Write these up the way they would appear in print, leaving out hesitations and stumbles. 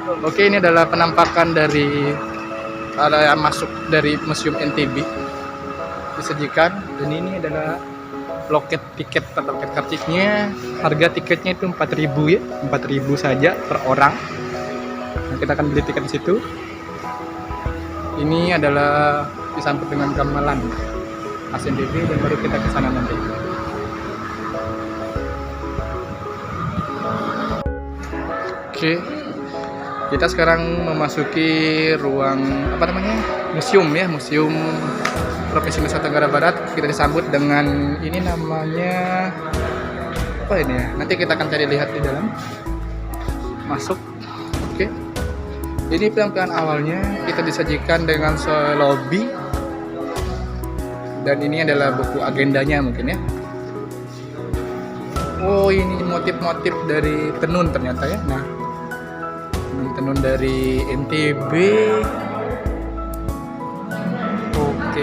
Oke, ini adalah penampakan dari area masuk dari Museum NTB disajikan, dan ini adalah loket tiket atau loket karcisnya. Harga tiketnya itu 4.000 ya, 4.000 saja per orang. Nah, kita akan beli tiket di situ. Ini adalah disambut dengan gamelan khas NTB, dan baru kita ke sana nanti. Oke, kita sekarang memasuki ruang apa namanya, museum ya, Museum Provinsi Nusa Tenggara Barat. Kita disambut dengan ini namanya apa ini ya? Nanti kita akan cari lihat di dalam. Masuk. Oke. Ini penampilan awalnya, kita disajikan dengan lobby, dan ini adalah buku agendanya mungkin ya. Oh, ini motif-motif dari tenun ternyata ya. Nah, tenun dari NTB. Oke,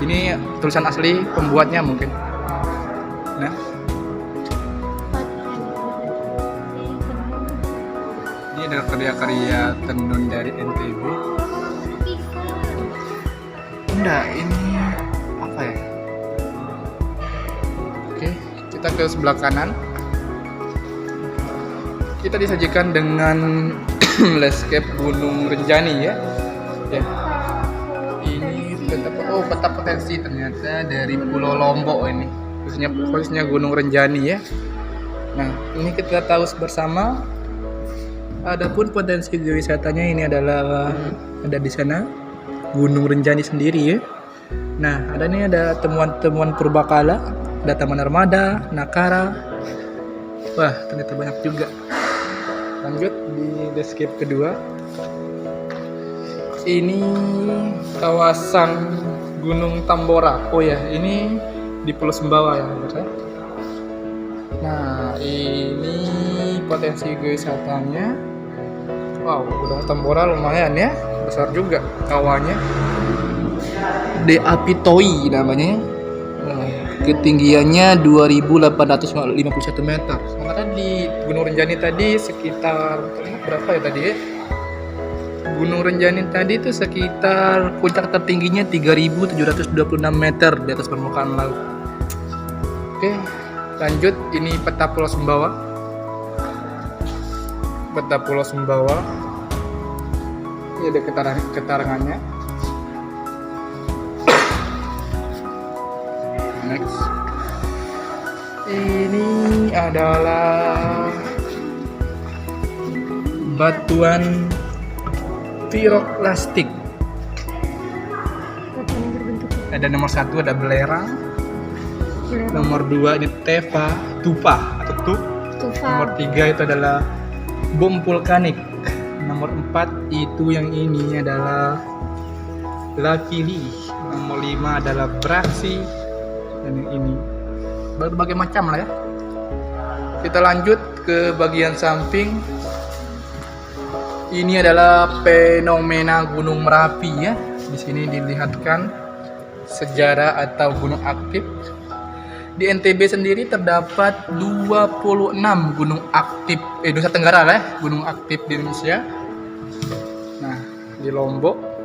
ini tulisan asli pembuatnya mungkin. Nah, ini adalah karya-karya tenun dari NTB. Enggak, ini apa ya? Oke, kita ke sebelah kanan. Kita disajikan dengan landscape Gunung Rinjani ya. Ini peta potensi ternyata dari Pulau Lombok ini, khususnya Gunung Rinjani ya. Nah, ini kita tahu bersama. Adapun potensi geowisatanya ini adalah ada di sana Gunung Rinjani sendiri ya. Nah, ada temuan-temuan purbakala, ada Taman Armada, Nakara. Wah, ternyata banyak juga. Lanjut di landscape kedua. Ini kawasan Gunung Tambora. Oh ya, ini di Pulau Sumbawa ya, betul. Nah, ini potensi geowisatanya. Wow, Gunung Tambora lumayan ya, besar juga kawannya. De Apitoi namanya. Nah, ketinggiannya 2.851 meter. Sementara di Gunung Rinjani tadi sekitar berapa ya tadi ya? Gunung Rinjani tadi itu sekitar puncak tertingginya 3.726 meter di atas permukaan laut. Oke, lanjut, ini peta Pulau Sumbawa. Peta Pulau Sumbawa. Ini ada keterangannya. Next. Ini adalah batuan piroklastik. Ada nomor 1 ada belerang. Nomor 2 ini tufa atau tufa. Nomor 3 itu adalah bom vulkanik. Nomor 4 itu yang ini adalah lapili. Nomor 5 adalah braksi. Dan yang ini berbagai macam lah ya. Kita lanjut ke bagian samping. Ini adalah fenomena Gunung Merapi ya. Di sini dilihatkan sejarah atau gunung aktif. Di NTB sendiri terdapat 26 gunung aktif Nusa Tenggara lah ya, gunung aktif di Indonesia. Nah, di Lombok.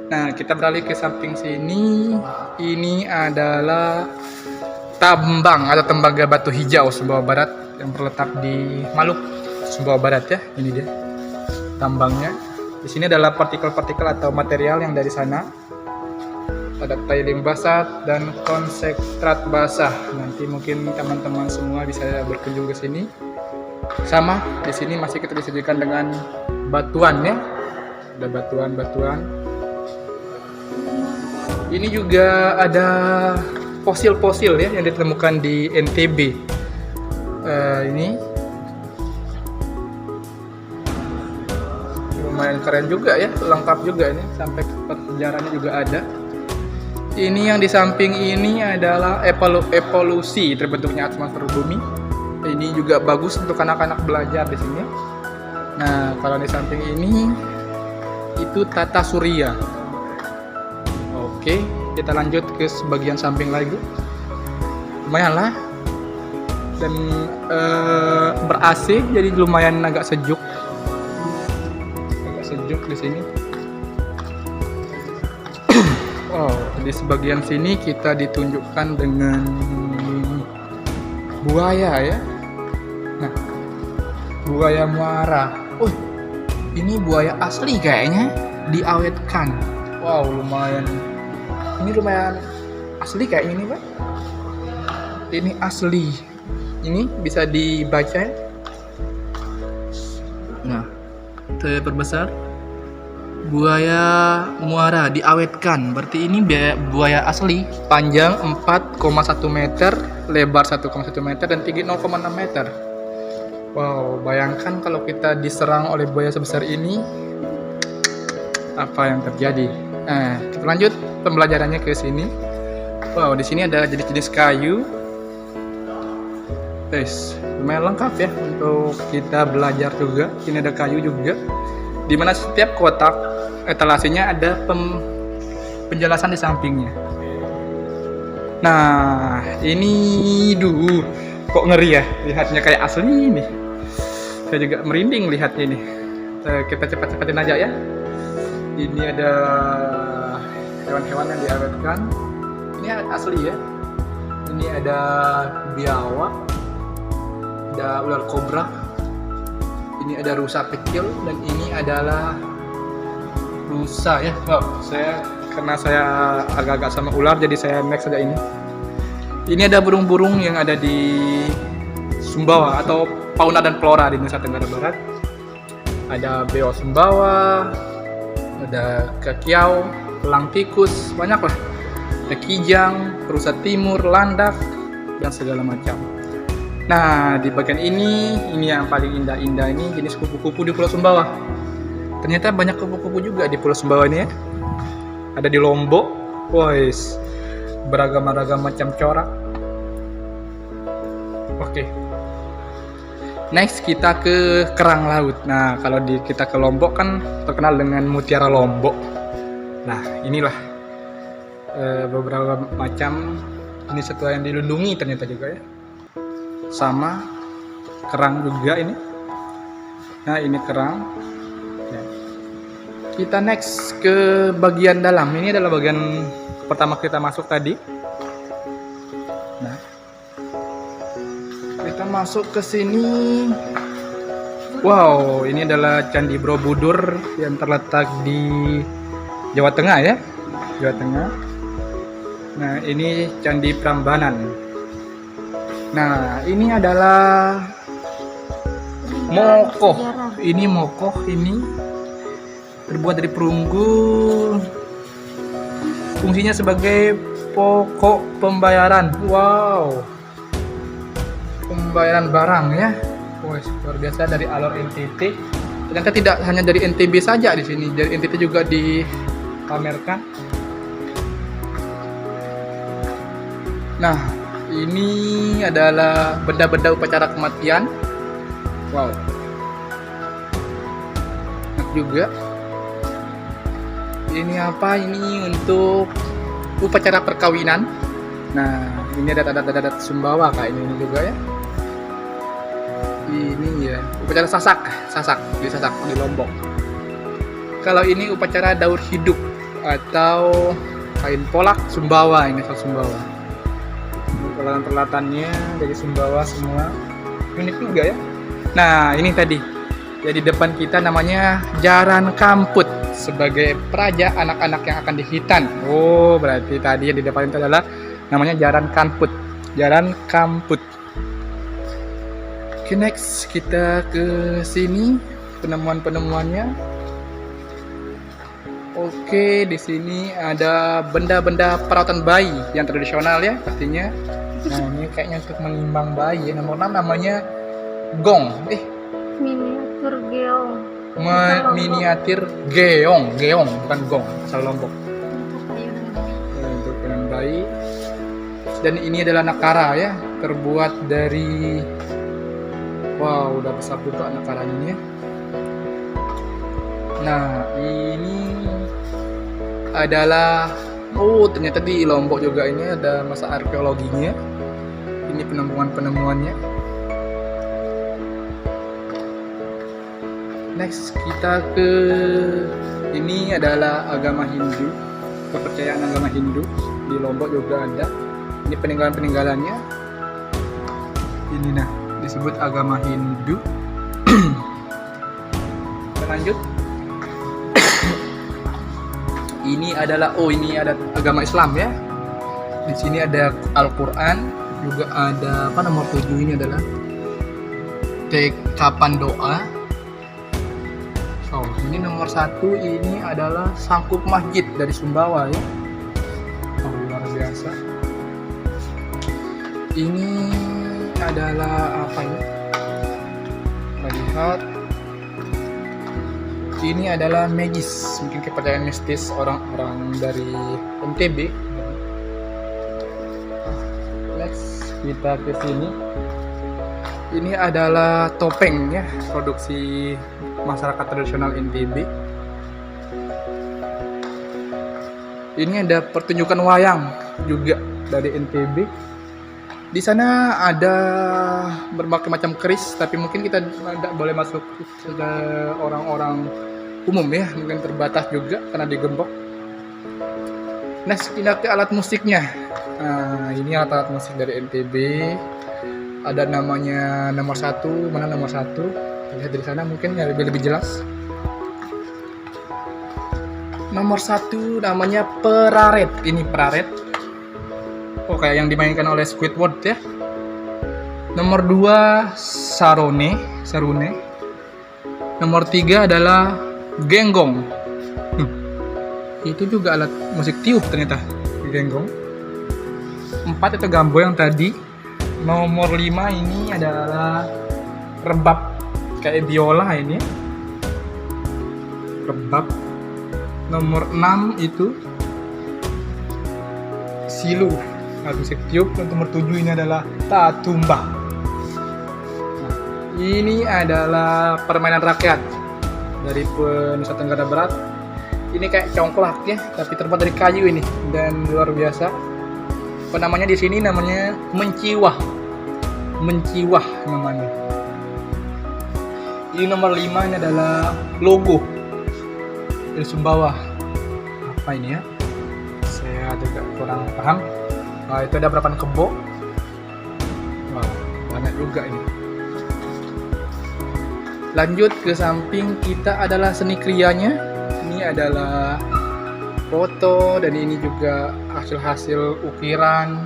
Nah, kita beralih ke samping sini. Ini adalah tambang atau tembaga batu hijau Sumbawa Barat yang terletak di Maluk, Sumbawa Barat ya. Ini dia tambangnya. Di sini adalah partikel-partikel atau material yang dari sana. Ada tiling basah dan konsentrat basah. Nanti mungkin teman-teman semua bisa berkunjung ke sini. Sama, di sini masih kita disajikan dengan batuan ya. Ada batuan-batuan. Ini juga ada fosil-fosil ya yang ditemukan di NTB. Ini lumayan keren juga ya, lengkap juga ini, sampai sejarahnya juga ada. Ini yang di samping ini adalah evolusi terbentuknya atmosfer bumi. Ini juga bagus untuk anak-anak belajar di sini. Nah, kalau di samping ini itu tata surya. Oke, kita lanjut ke bagian samping lagi. Lumayan lah. Dan ber AC jadi lumayan agak sejuk. sejuk di sini. Wow, di sebagian sini kita ditunjukkan dengan buaya ya. Nah, buaya muara. Ini buaya asli kayaknya, diawetkan. Wow, lumayan. Ini lumayan asli kayaknya ini, Pak. Ini asli. Ini bisa dibaca ya. Nah, terperbesar. Buaya muara diawetkan. Berarti ini buaya asli, panjang 4,1 meter, lebar 1,1 meter dan tinggi 0,6 meter. Wow, bayangkan kalau kita diserang oleh buaya sebesar ini, apa yang terjadi? Nah, kita lanjut pembelajarannya ke sini. Wow, di sini ada jenis-jenis kayu. Guys, lumayan lengkap ya untuk kita belajar juga. Ini ada kayu juga. Di mana setiap kotak etalasenya ada penjelasan di sampingnya. Nah, ini kok ngeri ya, lihatnya kayak asli nih. Saya juga merinding lihatnya ini. Kita cepat-cepatin aja ya. Ini ada hewan-hewan yang diawetkan. Ini asli ya. Ini ada biawak, ada ular kobra. Ini ada rusa kecil dan ini adalah rusa ya. Karena saya agak-agak sama ular jadi saya next aja ini. Ini ada burung-burung yang ada di Sumbawa atau fauna dan flora di Nusa Tenggara Barat. Ada beo Sumbawa, ada kekiau, elang tikus, banyak lah. Ada kijang, rusa timur, landak dan segala macam. Nah, di bagian ini yang paling indah-indah ini jenis kupu-kupu di Pulau Sumbawa. Ternyata banyak kupu-kupu juga di Pulau Sumbawa ini ya. Ada di Lombok, guys, beragam-ragam macam corak. Oke. Next kita ke kerang laut. Nah, kalau kita ke Lombok kan terkenal dengan mutiara Lombok. Nah, inilah beberapa macam jenis satwa yang dilindungi ternyata juga ya. Sama kerang juga ini. Nah, ini kerang. Ya. Kita next ke bagian dalam. Ini adalah bagian pertama kita masuk tadi. Nah, kita masuk ke sini. Wow, ini adalah Candi Borobudur yang terletak di Jawa Tengah ya. Jawa Tengah. Nah, ini Candi Prambanan. Nah, ini adalah mokoh. Ini mokoh ini terbuat dari perunggu. Fungsinya sebagai pokok pembayaran. Wow. Pembayaran barang ya. Wah, luar biasa dari alur NTT. Ternyata tidak hanya dari NTB saja di sini, dari NTT juga dipamerkan. Nah, ini adalah benda-benda upacara kematian. Wow. Enak juga. Ini apa? Ini untuk upacara perkawinan. Nah, ini ada adat-adat Sumbawa kayak ini juga ya. Ini ya, upacara sasak di Lombok. Kalau ini upacara daur hidup atau kain polak Sumbawa, ini asal Sumbawa. Peralatan-peralatannya dari Sumbawa semua. Unik juga ya. Nah, ini tadi. Jadi depan kita namanya Jaran Kamput sebagai peraja anak-anak yang akan dihitan. Oh, berarti tadi yang di depan itu adalah namanya Jaran Kamput. Jaran Kamput. Oke, next kita ke sini penemuan-penemuannya. Oke, di sini ada benda-benda perawatan bayi yang tradisional ya pastinya. Nah, ini kayaknya untuk menimbang bayi. Nomor 6 namanya gong. Miniatur geong. Miniatur geong, bukan gong, asal Lombok. Untuk mainan bayi. Dan ini adalah nakara ya, terbuat dari wow, udah besar juga nakara ini ya. Nah, ini adalah ternyata di Lombok juga ini ada masa arkeologinya. Ini penemuannya. Next kita ke ini adalah agama Hindu, kepercayaan agama Hindu di Lombok juga ada. Ini peninggalan-peninggalannya. Ini nah disebut agama Hindu. Kita lanjut. Ini adalah ini ada agama Islam ya. Di sini ada Al-Qur'an, juga ada apa nomor 7 ini adalah dekapan doa. Oh, ini nomor 1 ini adalah sangkup masjid dari Sumbawa ya. Oh, luar biasa. Ini adalah apa ya? Kita lihat. Ini adalah magis, mungkin kepercayaan mistis orang-orang dari NTB. Next kita ke sini. Ini adalah topeng ya, produksi masyarakat tradisional NTB. Ini ada pertunjukan wayang juga dari NTB. Di sana ada berbagai macam keris, tapi mungkin kita tidak boleh masuk ke orang-orang umum ya, mungkin terbatas juga karena digembok. Next kita ke alat musiknya. Nah, ini alat musik dari NTB. Ada namanya nomor 1, mana nomor 1? Lihat dari sana mungkin yang lebih jelas. Nomor 1 namanya peraret. Ini peraret. Oh, kayak yang dimainkan oleh Squidward ya. Nomor 2 sarone. Nomor 3 adalah genggong. Itu juga alat musik tiup ternyata, genggong. 4 itu gambo yang tadi. Nomor 5 ini adalah rebab, kayak biola ini. Rebab. Nomor 6 itu silu, alat musik tiup. Dan nomor 7 ini adalah tatumba. Ini adalah permainan rakyat dari Nusa Tenggara Barat. Ini kayak congklak ya, tapi terbuat dari kayu ini dan luar biasa. Namanya di sini namanya menciwah namanya. Ini nomor 5 ini adalah logo dari Sumbawa. Apa ini ya? Saya agak kurang paham. Nah, itu ada berapa kebo? Wow, banyak juga ini. Lanjut ke samping kita adalah seni krianya. Ini adalah foto dan ini juga hasil-hasil ukiran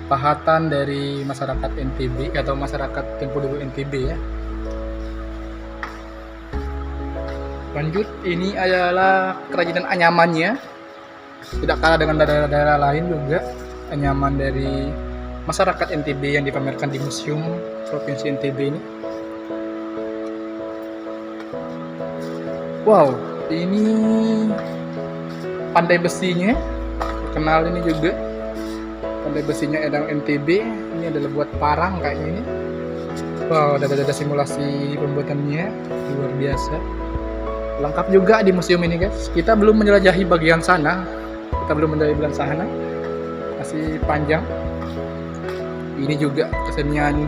pahatan dari masyarakat NTB atau masyarakat tempo dulu NTB ya. Lanjut, ini adalah kerajinan anyamannya. Tidak kalah dengan daerah-daerah lain juga. Anyaman dari masyarakat NTB yang dipamerkan di Museum Provinsi NTB ini. Wow, ini pandai besinya, terkenal ini juga. Pandai besinya Edang NTB. Ini adalah buat parang kayaknya ini. Wow, ada simulasi pembuatannya, luar biasa. Lengkap juga di museum ini guys. Kita belum menjelajahi bagian sana. Masih panjang. Ini juga kesenian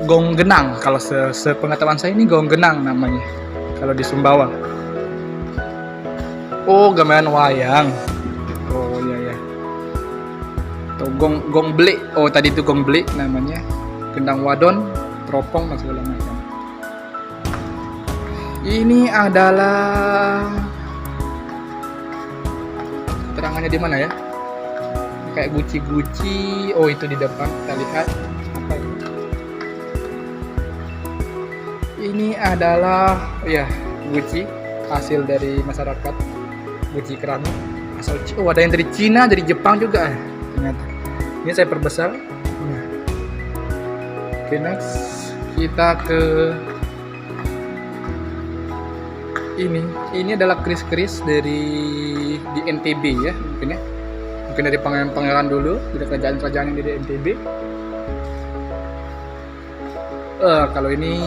gong genang. Kalau sepengetahuan saya ini gong genang namanya. Kalau di Sumbawa. Oh, gamelan wayang. Oh iya. Atau gong blik. Oh, tadi itu gong blik namanya. Gendang wadon, teropong dan segala macam. Ini adalah keterangannya di mana ya? Kayak guci-guci. Oh, itu di depan kita lihat. Apa ini? Ini adalah guci hasil dari masyarakat guci keramik asal ada yang dari Cina, dari Jepang juga ternyata. Ini saya perbesar. Oke, next kita ke ini adalah keris-keris di NTB ya, mungkin dari pangeran-pangeran dulu, dari kerajaan-kerajaan yang di NTB. Kalau ini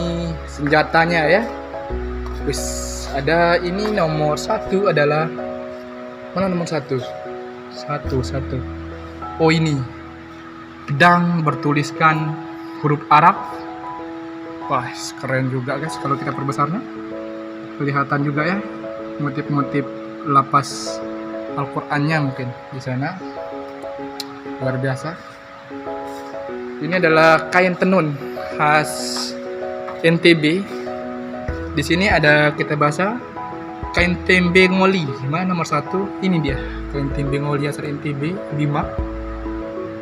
senjatanya ya, ada ini nomor 1 adalah mana nomor 1? Satu. Oh, ini pedang bertuliskan huruf Arab Wah, keren juga guys kalau kita perbesarnya. Kelihatan juga ya motif-motif lapas Al-Qur'annya mungkin di sana. Luar biasa. Ini adalah kain tenun khas NTB. Di sini ada kita bahasa kain tembe ngoli. Mana nomor 1? Ini dia. Kain tembe ngoli asal NTB, Bima.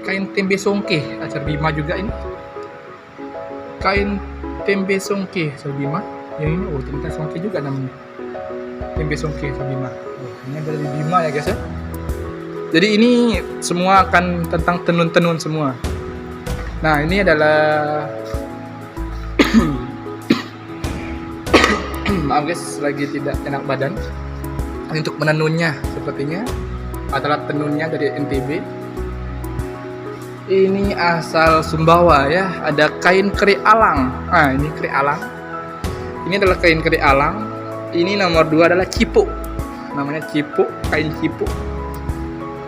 Kain tembe songke asal Bima juga ini. Kain tembe songke asal Bima. Yang ini ternyata songke juga namanya. Tembe songke asal Bima. Ini dari Bima ya guys ya. Jadi ini semua akan tentang tenun-tenun semua. Nah, ini adalah maaf guys, lagi tidak enak badan. Untuk menenunnya sepertinya adalah tenunnya dari NTB. Ini asal Sumbawa ya. Ada kain keri alang. Nah, ini keri alang. Ini adalah kain keri alang. Ini nomor 2 adalah cipuk. Namanya cipuk, kain cipuk.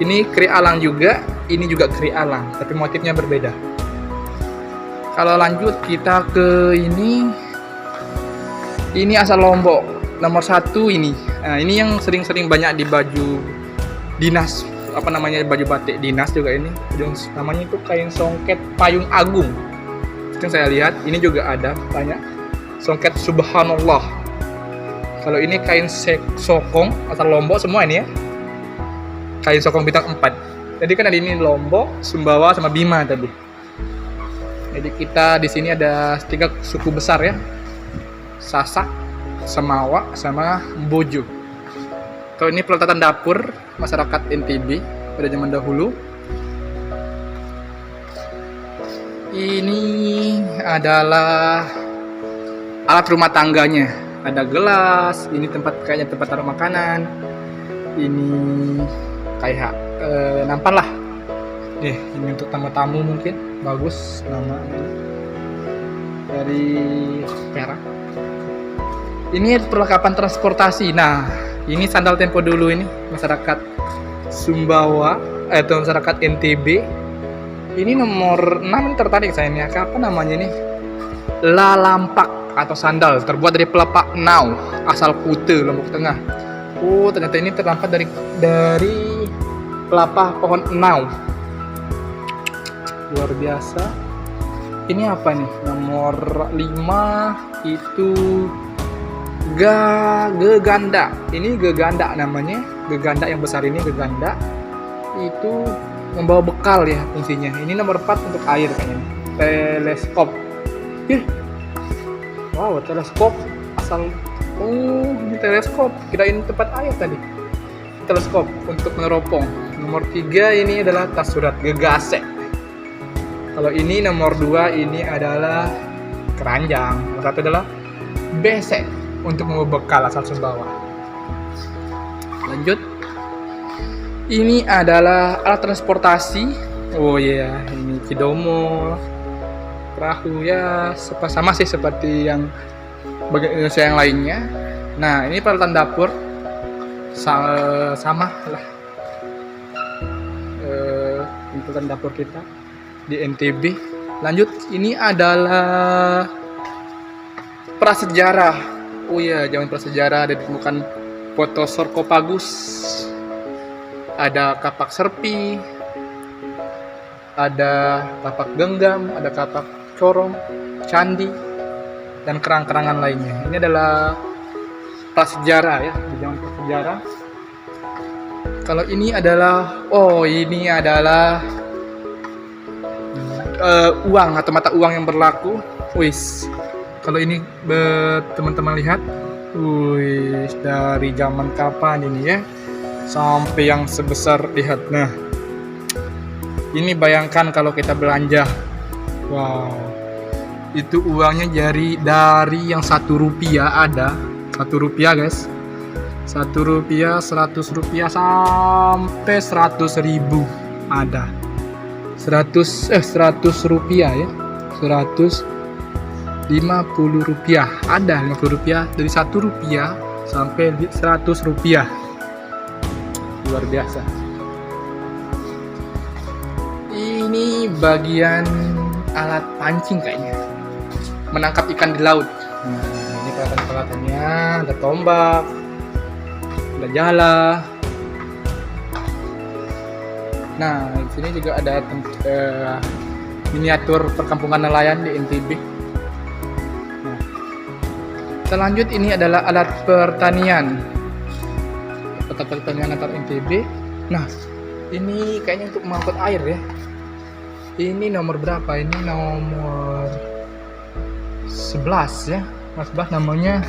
Ini keri alang juga. Ini juga keri alang, tapi motifnya berbeda. Kalau lanjut kita ke ini asal Lombok, nomor 1 ini. Nah, ini yang sering-sering banyak di baju dinas, apa namanya, baju batik dinas juga ini. Namanya itu kain songket payung agung. Yang saya lihat ini juga ada banyak songket subhanallah. Kalau ini kain sokong asal Lombok semua ini ya. Kain sokong bintang 4. Jadi kan ada ini Lombok, Sumbawa sama Bima tadi. Jadi kita di sini ada 3 suku besar ya. Sasak, Semawa, sama Bojo. Kalau ini peralatan dapur masyarakat NTB pada zaman dahulu. Ini adalah alat rumah tangganya. Ada gelas, ini kayaknya tempat taruh makanan. Ini kayak nampan lah. Ini untuk tamu-tamu mungkin bagus namanya dari Perak. Ini perlengkapan transportasi. Nah, ini sandal tempo dulu ini masyarakat Sumbawa atau masyarakat NTB. Ini nomor 6 tertarik saya ini. Apa namanya ini? Lalampak atau sandal terbuat dari pelepak nau asal Kute, Lombok Tengah. Oh, ternyata ini terdapat dari pelepah pohon nau. Luar biasa. Ini apa nih? Nomor 5 itu geganda. Ini geganda namanya. Geganda yang besar ini geganda. Itu membawa bekal ya fungsinya. Ini nomor 4 untuk air kayaknya. Teleskop. Wow, teleskop asal. Oh, ini teleskop. Kirain tempat air tadi. Teleskop untuk meneropong. Nomor 3 ini adalah tas surat gegase. Kalau ini nomor 2 ini adalah keranjang. Nomor 1 adalah besek untuk membawa bekal asal Sumbawa. Lanjut. Ini adalah alat transportasi. Oh iya, ini kidomo, perahu ya, sama sih seperti yang bagian Indonesia yang lainnya. Nah, ini peralatan dapur sama lah. Peralatan dapur kita di NTB. Lanjut, ini adalah prasejarah. Oh iya, zaman prasejarah ada ditemukan foto sarkofagus. Ada kapak serpi, ada kapak genggam, ada kapak corong, candi, dan kerang-kerangan lainnya. Ini adalah prasejarah ya, di zaman prasejarah. Kalau ini adalah, ini adalah uang atau mata uang yang berlaku. Wis, kalau ini teman-teman lihat, wis dari zaman kapan ini ya, sampai yang sebesar, lihat. Nah, ini bayangkan kalau kita belanja, wow, itu uangnya dari yang 1 rupiah ada, 1 rupiah guys, 1 rupiah, 100 rupiah sampai 100.000 ada. 100 rupiah ya, 150 rupiah ada, 50 rupiah, dari 1 rupiah sampai 100 rupiah. Luar biasa. Ini bagian alat pancing kayaknya. menangkap ikan di laut. Nah, ini peralatan-peralatannya, ada tombak, ada jala. Nah, di sini juga ada miniatur perkampungan nelayan di NTB. Nah, selanjut ini adalah alat pertanian. Alat pertanian antar NTB. Nah, ini kayaknya untuk mengangkut air ya. Ini nomor berapa? Ini nomor 11 ya. Mas Bah namanya.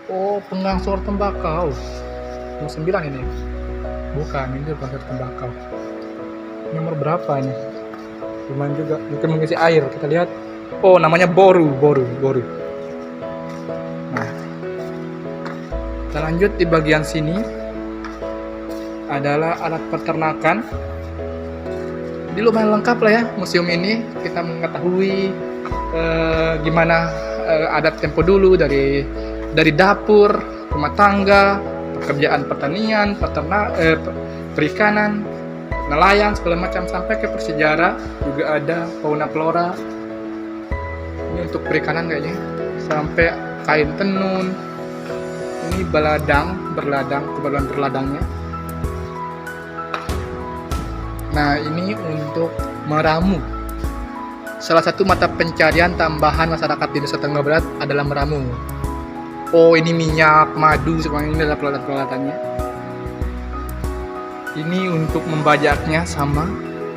Oh, pengangsur tembakau. Nomor 9 ini. Bukan, ini pengangsur tembakau. Nomor berapa ini? Lumayan juga, mungkin mengisi air. Kita lihat. Oh, namanya boru. Nah, kita lanjut di bagian sini adalah alat peternakan. Jadi lumayan lengkap lah ya museum ini. Kita mengetahui gimana adat tempo dulu dari dapur, rumah tangga, pekerjaan pertanian, perikanan, nelayan segala macam sampai ke bersejarah. Juga ada fauna flora. Ini untuk perikanan kayaknya. Sampai kain tenun. Ini berladang, keperluan berladangnya. Nah, ini untuk meramu. Salah satu mata pencarian tambahan masyarakat di Nusa Tenggara Barat adalah meramu. Oh, ini minyak, madu, semuanya ini adalah peralatan-peralatannya. Ini untuk membajaknya sama.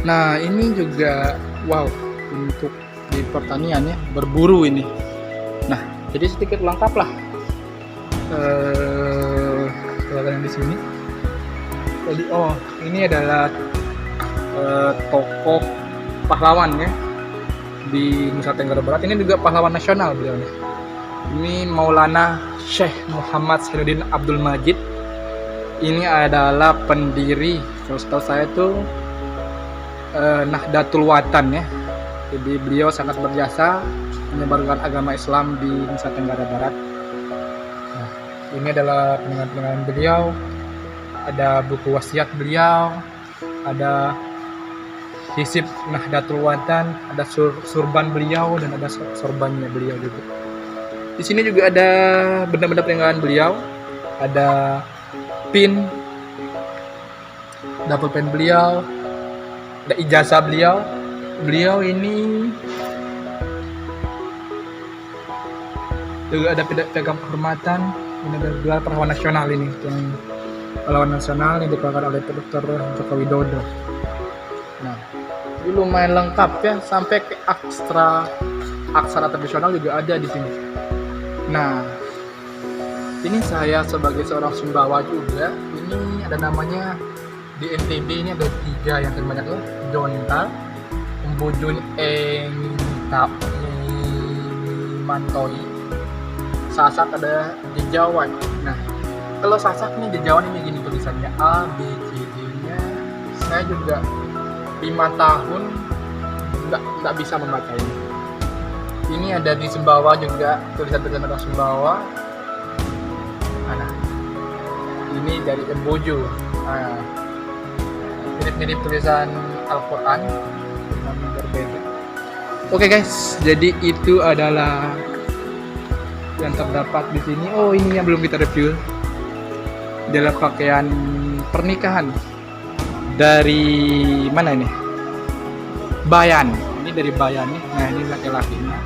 Nah, ini juga wow untuk di pertanian ya, berburu ini. Nah, jadi sedikit lengkap lah peralatan di sini. Jadi ini adalah tokoh pahlawan ya di Nusa Tenggara Barat. Ini juga pahlawan nasional beliau nih. Ini Maulana Syekh Muhammad Zainuddin Abdul Majid. Ini adalah pendiri, kalau setahu saya itu Nahdlatul Watan ya. Jadi beliau sangat berjasa menyebarkan agama Islam di Nusa Tenggara Barat. Nah, ini adalah peninggalan beliau. Ada buku wasiat beliau, ada hisib Nahdlatul Watan, ada surban beliau dan ada sorbannya beliau juga. Di sini juga ada benda-benda peninggalan beliau, ada pin, double pen beliau, ada ijazah beliau. Beliau ini juga ada piagam kehormatan, ini ada gelar pahlawan nasional ini, yang pahlawan nasional yang dikeluarkan oleh Dr. Joko Widodo. Nah, ini lumayan lengkap ya, sampai ke aksara tradisional juga ada di sini. Nah, ini saya sebagai seorang Sumbawa juga, ini ada namanya di NTB ini ada 3 yang terbanyak ya, Jontal, Embujun Mantoi, Sasak ada Jejawan. Nah, kalau Sasak ini Jejawan ini gini tulisannya A, B, C, D-nya. Saya juga 5 tahun nggak bisa membaca ini. Ini ada di Sumbawa juga, tulisan-tulisan orang Sumbawa. Nah, ini dari Embojo. Nah, mirip-mirip tulisan Al-Quran, namun berbeda. Oke guys, jadi itu adalah yang terdapat di sini. Oh, ini yang belum kita review. Adalah pakaian pernikahan dari mana ini? Bayan. Ini dari Bayan nih. Nah, ini laki-lakinya.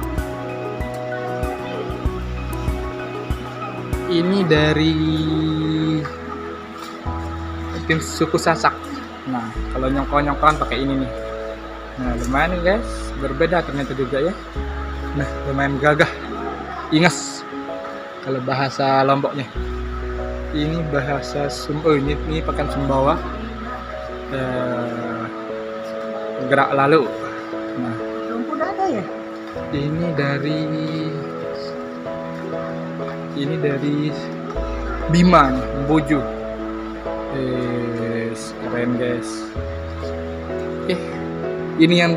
Ini dari tim suku Sasak. Nah, kalau nyongkol-nyongkolan pakai ini nih. Nah, lumayan nih guys, berbeda ternyata juga ya. Nah, lumayan gagah. Inges kalau bahasa Lomboknya. Ini bahasa ini pakaian Sumbawa. Gerak lalu. Nah, Rumput ada ya? Ini dari Bima nih, Bojo. Keren guys. Ini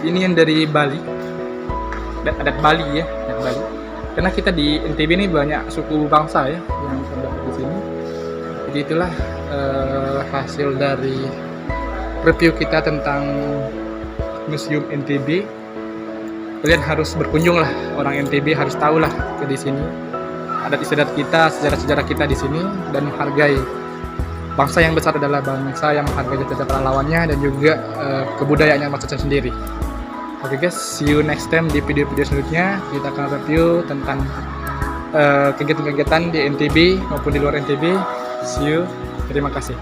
yang dari Bali. Adat Bali ya, adat Bali. Karena kita di NTB ini banyak suku bangsa ya yang terdapat di sini. Jadi itulah hasil dari review kita tentang Museum NTB. Kalian harus berkunjung lah, orang NTB harus tahu lah ke di sini adat istiadat kita, sejarah-sejarah kita di sini, dan menghargai bangsa yang besar adalah bangsa yang menghargai jasa pahlawannya dan juga kebudayaan yang maksudnya sendiri. Oke guys, see you next time di video-video selanjutnya. Kita akan review tentang kegiatan-kegiatan di NTB maupun di luar NTB. See you, terima kasih.